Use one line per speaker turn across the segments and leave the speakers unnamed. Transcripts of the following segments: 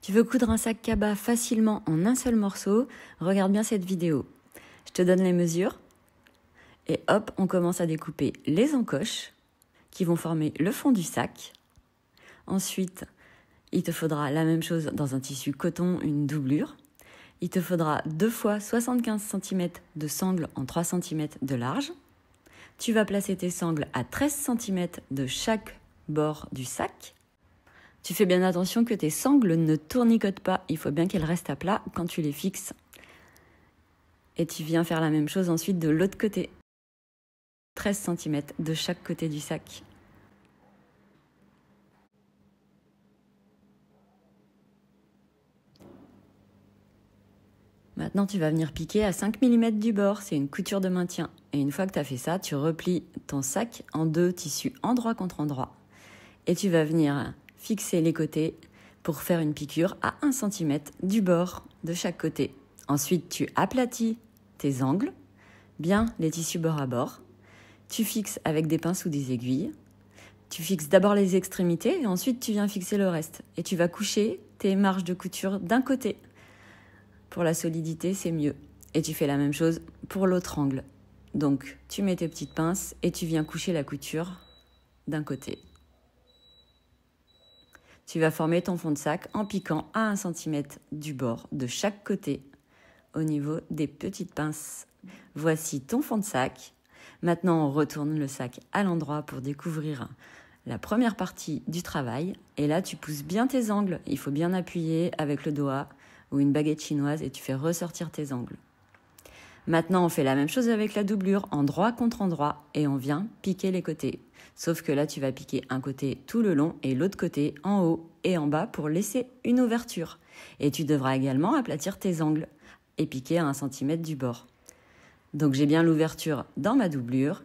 Tu veux coudre un sac cabas facilement en un seul morceau? Regarde bien cette vidéo. Je te donne les mesures et hop, on commence à découper les encoches qui vont former le fond du sac. Ensuite, il te faudra la même chose dans un tissu coton, une doublure. Il te faudra 2 fois 75 cm de sangle en 3 cm de large. Tu vas placer tes sangles à 13 cm de chaque bord du sac. Tu fais bien attention que tes sangles ne tournicotent pas, il faut bien qu'elles restent à plat quand tu les fixes. Et tu viens faire la même chose ensuite de l'autre côté. 13 cm de chaque côté du sac. Maintenant, tu vas venir piquer à 5 mm du bord, c'est une couture de maintien. Et une fois que tu as fait ça, tu replies ton sac en 2 tissus endroit contre endroit. Et tu vas venir fixer les côtés pour faire une piqûre à 1 cm du bord de chaque côté. Ensuite, tu aplatis tes angles, bien les tissus bord à bord. Tu fixes avec des pinces ou des aiguilles. Tu fixes d'abord les extrémités et ensuite tu viens fixer le reste. Et tu vas coucher tes marges de couture d'un côté. Pour la solidité, c'est mieux. Et tu fais la même chose pour l'autre angle. Donc, tu mets tes petites pinces et tu viens coucher la couture d'un côté. Tu vas former ton fond de sac en piquant à 1 cm du bord de chaque côté au niveau des petites pinces. Voici ton fond de sac. Maintenant, on retourne le sac à l'endroit pour découvrir la première partie du travail. Et là, tu pousses bien tes angles. Il faut bien appuyer avec le doigt ou une baguette chinoise et tu fais ressortir tes angles. Maintenant, on fait la même chose avec la doublure, endroit contre endroit, et on vient piquer les côtés. Sauf que là, tu vas piquer un côté tout le long et l'autre côté en haut et en bas pour laisser une ouverture. Et tu devras également aplatir tes angles et piquer à 1 cm du bord. Donc j'ai bien l'ouverture dans ma doublure.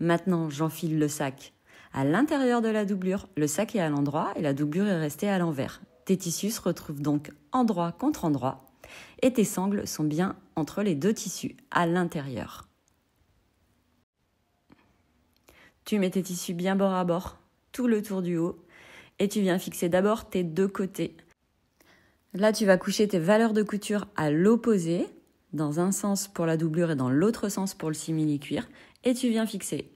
Maintenant, j'enfile le sac à l'intérieur de la doublure. Le sac est à l'endroit et la doublure est restée à l'envers. Tes tissus se retrouvent donc endroit contre endroit et tes sangles sont bien entre les 2 tissus à l'intérieur. Tu mets tes tissus bien bord à bord, tout le tour du haut, et tu viens fixer d'abord tes 2 côtés. Là, tu vas coucher tes valeurs de couture à l'opposé, dans un sens pour la doublure et dans l'autre sens pour le simili-cuir, et tu viens fixer.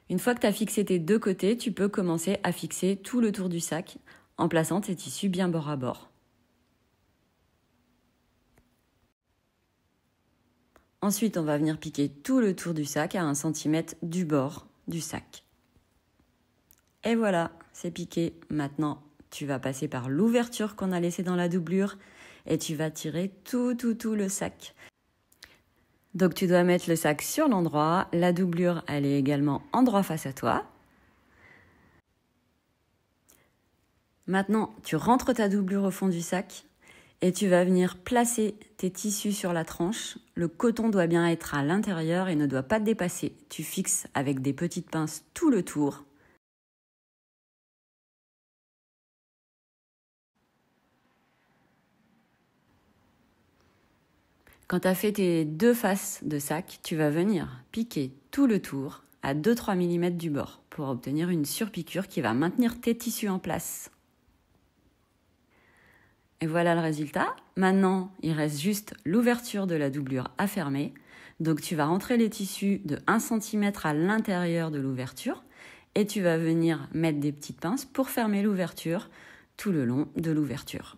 Une fois que tu as fixé tes 2 côtés, tu peux commencer à fixer tout le tour du sac en plaçant tes tissus bien bord à bord. Ensuite, on va venir piquer tout le tour du sac à 1 cm du bord du sac. Et voilà, c'est piqué. Maintenant, tu vas passer par l'ouverture qu'on a laissée dans la doublure et tu vas tirer tout le sac. Donc, tu dois mettre le sac sur l'endroit. La doublure, elle est également endroit face à toi. Maintenant, tu rentres ta doublure au fond du sac. Et tu vas venir placer tes tissus sur la tranche. Le coton doit bien être à l'intérieur et ne doit pas dépasser. Tu fixes avec des petites pinces tout le tour. Quand tu as fait tes 2 faces de sac, tu vas venir piquer tout le tour à 2-3 mm du bord pour obtenir une surpiqûre qui va maintenir tes tissus en place. Et voilà le résultat. Maintenant, il reste juste l'ouverture de la doublure à fermer. Donc, tu vas rentrer les tissus de 1 cm à l'intérieur de l'ouverture et tu vas venir mettre des petites pinces pour fermer l'ouverture tout le long de l'ouverture.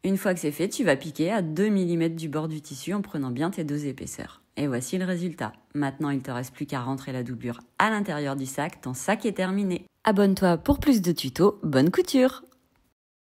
Une fois que c'est fait, tu vas piquer à 2 mm du bord du tissu en prenant bien tes 2 épaisseurs. Et voici le résultat. Maintenant, il ne te reste plus qu'à rentrer la doublure à l'intérieur du sac. Ton sac est terminé. Abonne-toi pour plus de tutos. Bonne couture!